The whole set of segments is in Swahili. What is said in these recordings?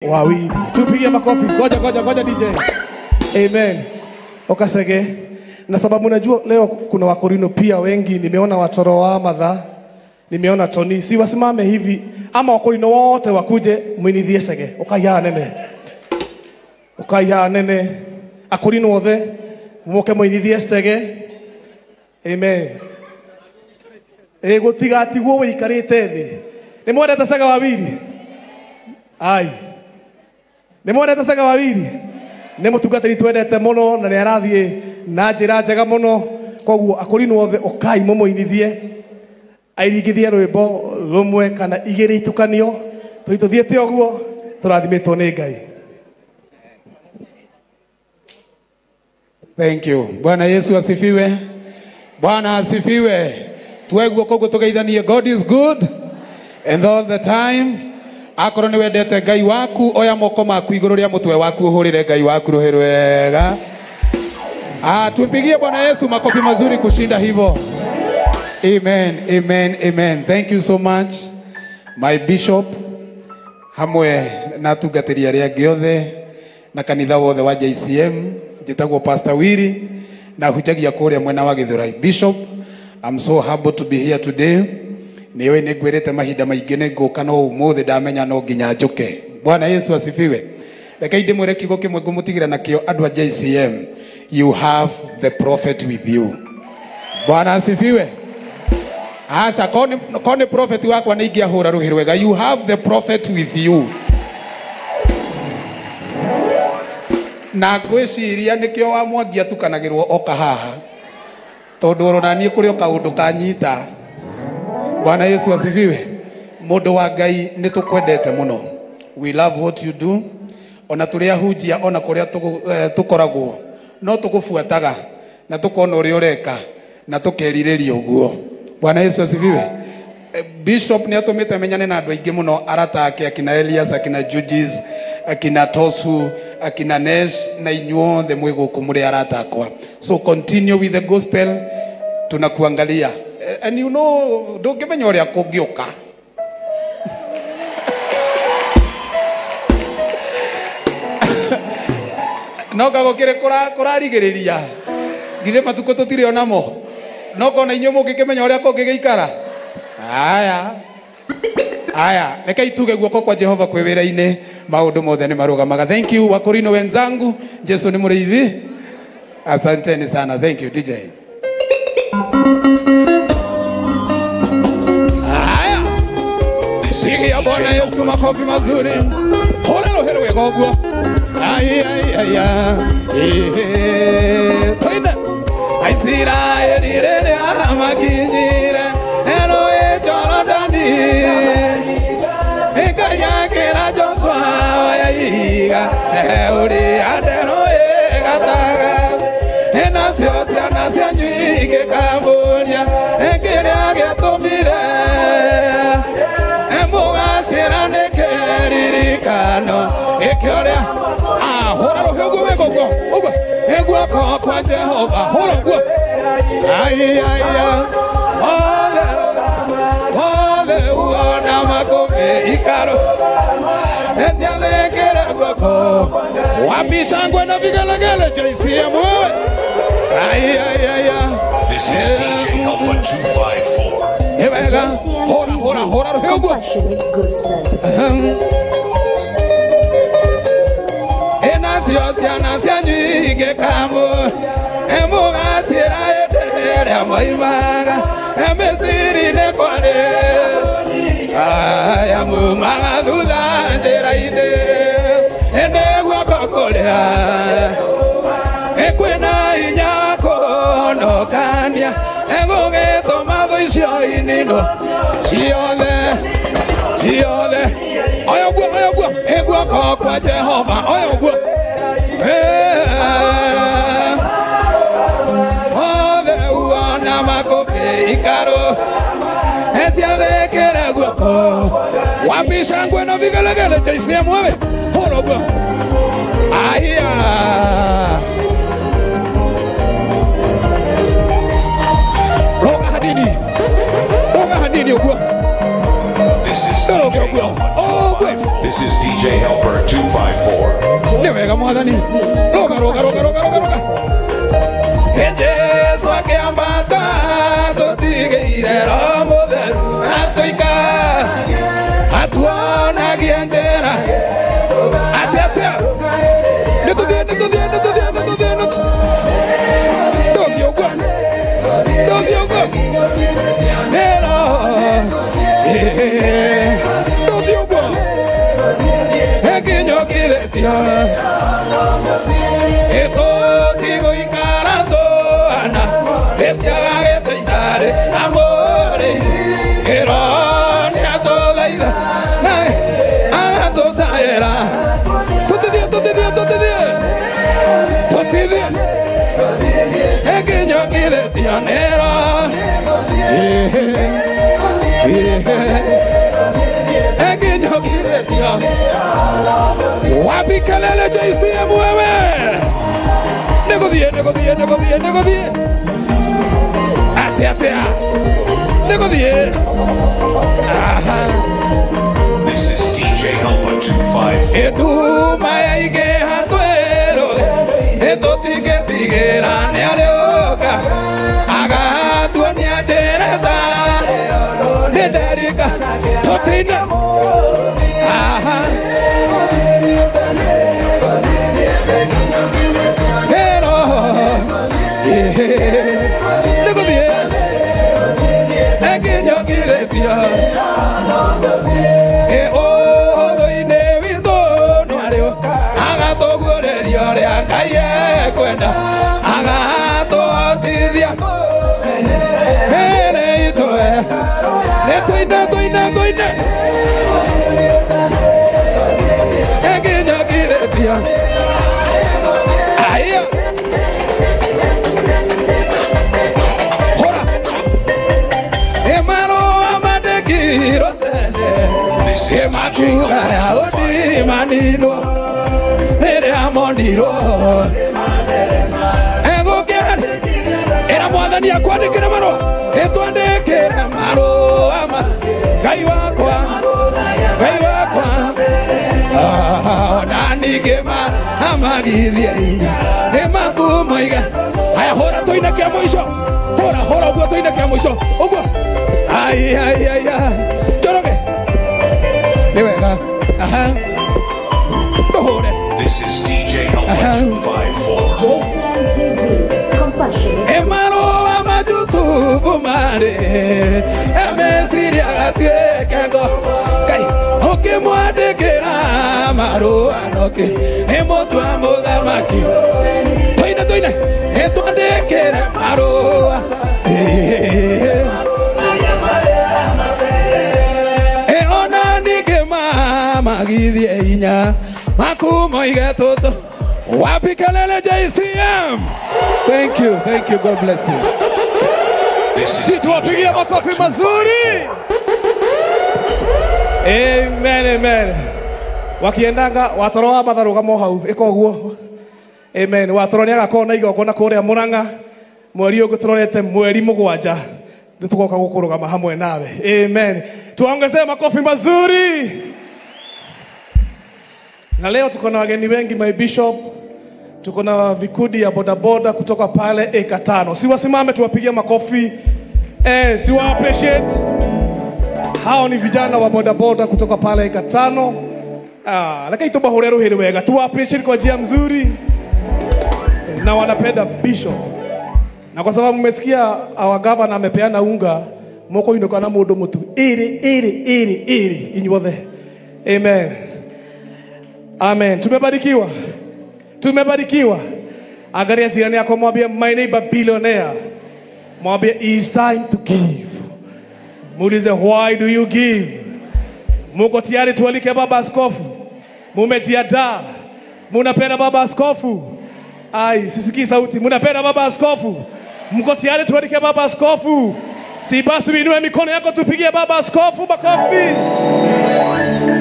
wawili. Tupige makofi. Ngoja DJ. Amen. Okasege. Na sababu najua leo kuna Wakorino pia wengi, nimeona Watoro wa Amadha, nimeona Tony. Si wasimame hivi ama Wakorino wote wakuje mwinithie sege. Okaya nene. Akorino wothe muke mwinithie sege. Amen. Gutigatigwo wikarite thi. Ni mwendete sega wawili. Ai. Ni mwendete sega wawili. Ni mutungatiri twendete muno na ni arathie na njira njega muno. Koguo Akorino wothe okai mumuinithie. Airingithie rwimbo rumwe kana igiri itukanio. Tuthiete oguo turathimitwo ni Ngai. Thank you. Bwana Yesu asifiwe. Bwana asifiwe. Tuegwo kogo tugeithanie. God is good and all the time. Akorwo ni wendete Ngai waku, oya moko maku iguru ria mutwe waku uhurire Ngai waku ruhiru wega. Tupigie Bwana Yesu makofi mazuri kushinda hivyo. Amen, amen, amen. Thank you so much my bishop hamwe na tungatiria ria giothe na kanitha wothe wa JCM. Jitagwo Pastor Wiri na hujagia kuria mwena wa Githurai. Bishop, I'm so happy to be here today. Niwe negwerete mahinda maingi nguka no umuthe ndamenya no nginya njuke. Bwana Yesu asifiwe. Reke ndimwire kigo kimwe ngumutigira nakio andu a JCM. You have the prophet with you. Bwana asifiwe. Asha kone prophet wako anaingia hura ruhiru wega. You have the prophet with you. Na gwiciria nikio wa mwangia tukanagirwo oka haha tondu ronanie kuri oka undu kanyita. Bwana Yesu asifiwe. Mundu wa Ngai nitukwendete muno. We love what you do. Ona turia hujia ona kuria tukoragwo no tukufuataga na tukona uri ureka na tukerireria uguo. Bwana Yesu asifiwe. Bishop ni atumite menyane na andu aingi muno arata ake akina Elias akina Judges akina Tosu akina Nesh na inyuothe mwiguku muri arata akwa. So continue with the gospel. Tunakuangalia and you know ndungimenya uria kungiuka. No gagokire kurarigiriria githe matuko tutire onamo no kona inyo mungikimenya uria kungigeikara. Aya reka ituge guoko kwa Jehova kwi wira-ini maundu mothe ni marugamaga. Thank you Wakorino wenzangu. Jesu ni muriithi. Asanteni sana. Thank you DJ. Aya sigi ya Bwana Yesu makofi mazuri. Hora rohero wega oguo. Toina Israeli rere amakinyire ero Jorodani eka yake na Joshua yayiga uri adero egataga ena siosia na sianyuike Cambodia ekere agetumire embuga sirane keririkano ekyoria hora rohego wego ugo egwa kwa Jehova hora kwa ole uona makofi ikaro etialekere gwako wabishangwe na vigelegele JCM. This is DJ Helper 254. Hora rohego Siosia na sianyuike Kambo emuga sira edere moimaga emesiri ne kwale aya mumaga duda njera ide ende gwakokolera ekwena inyako no kania egogeto mado isio inino siode oyogwa egwa kwa Jehova oyogwa ole uona makofi ikaro esiavekere gwako wabishangwe na vigelegele JCM wewe horogwa aya roga hadini ogwa This is DJ Helper 254. This is DJ Helper 254. Niwega mwathani. Roga. Yesu akiambata tutigeire roho theru atoika atuona gienjera atia nituthie ndogiogwa nero ndogiogwa ekinyokiretia etotigo ikarato ana esiagageteitare amore eroni atothaitha nae agatosaera totithie ekinyokiretia nero ekinyokiretia wapi kelele JCM wewe negodie atia negodie This is DJ Helper 254. eduma yaige hatwero etotigetigera nealeoka agatuania jereta nederika totina negodie ekinyokiretia ohoine witũ nĩarĩo agatoguoreria ũrĩa Ngai ekwenda agatũhotithia mbere itũ nĩtũine ekinyokiretia aya This is DJ Helper 254. manino nere amoniro ego kiani era mwathani akwandikira maro etwandikira maro ama Ngai wakwa nani gema amagithie emakumoiga aya hora toina kia mwisho hora uguo toina kia mwisho uguo ai toroge niwega dohore. This is DJ Helper 254. JCM TV, compassionate. Emaro amajusufu mare emesiria atiekego kai okimwandikira maro anoke emotwa muthamaki toine etwandikire maro magithie inya makumoige toto wapi kelele JCM. Thank you, God bless you. This is Si tuwapigia DJ makofi Helper mazuri. Amen. Wakiendanga watoroa matharuga mo hau ikoguo. Amen. Watoronia gakona igogona kuria Muranga. Mweri ugu turorete mweri mugwanja. Tugoka gukurugama hamwe nawe. Amen. Tuongezee makofi mazuri. Na leo tuko na wageni wengi, my bishop. Tuko na vikundi ya bodaboda kutoka pale eka 5. Si wasimame tuwapigie makofi. Si wa appreciate. Hao ni vijana wa bodaboda kutoka pale eka 5. Lakini tubahore ruhiri wega. Tuwa appreciate kwa njia mzuri. Na wanapenda bishop. Na kwa sababu mmesikia our governor amepeana unga, moko inuka na mundu mutu. Iri inyuothe. Amen. Tumebarikiwa. Angalia jirani yako mwambie my neighbor billionaire. Mwambie it's time to give. Muulize why do you give? Muko tayari tualike baba askofu? Mumejiandaa? Munapenda baba askofu? Ai, sisikii sauti. Munapenda baba askofu? Mko tayari tualike baba askofu? Si basi uinue mikono yako tupigie baba askofu makofi.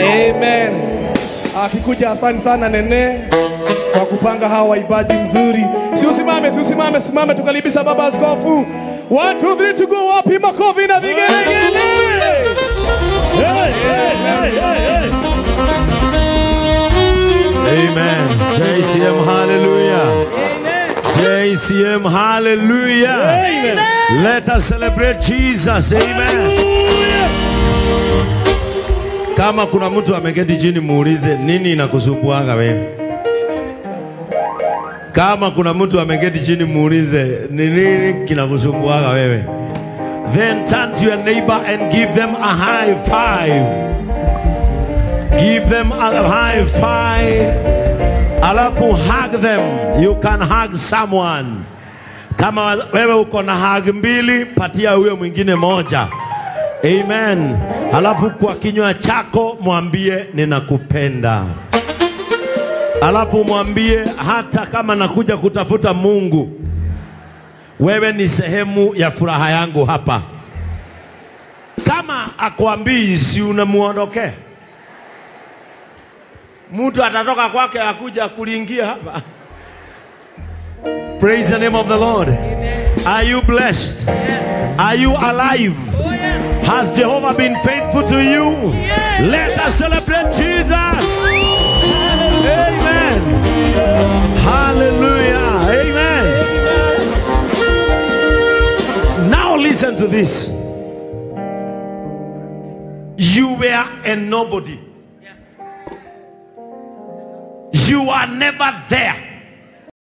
Amen. Akikuja asante sana Nene kwa kupanga hawa waibaji mzuri. Simame tukaribisha baba askofu. 1 2 3 to go, wapi makofi na vigelegele. Hey. Amen. JCM, hallelujah. JCM, hallelujah. Let us celebrate Jesus. Amen. Kama kuna mtu ameketi chini muulize nini inakusumbuanga wewe. Kama kuna mtu ameketi chini muulize nini kinakusumbuanga wewe. Then turn to your neighbor and give them a high five. Give them a high five. Alafu hug them. You can hug someone. Kama wewe uko na hug mbili, patia huyo mwingine moja. Amen. Alafu kwa kinywa chako mwambie ninakupenda. Alafu mwambie hata kama nakuja kutafuta Mungu, wewe ni sehemu ya furaha yangu hapa. Kama akwambii si unamuondoke. Mtu atatoka kwake akuja kuliingia hapa. Praise the name of the Lord. Amen. Are you blessed? Yes. Are you alive? Oh, yes. Has Jehovah been faithful to you? Yes. Let us celebrate Jesus. Amen. Hallelujah. Amen. Now listen to this. You were a nobody. Yes. You are never there.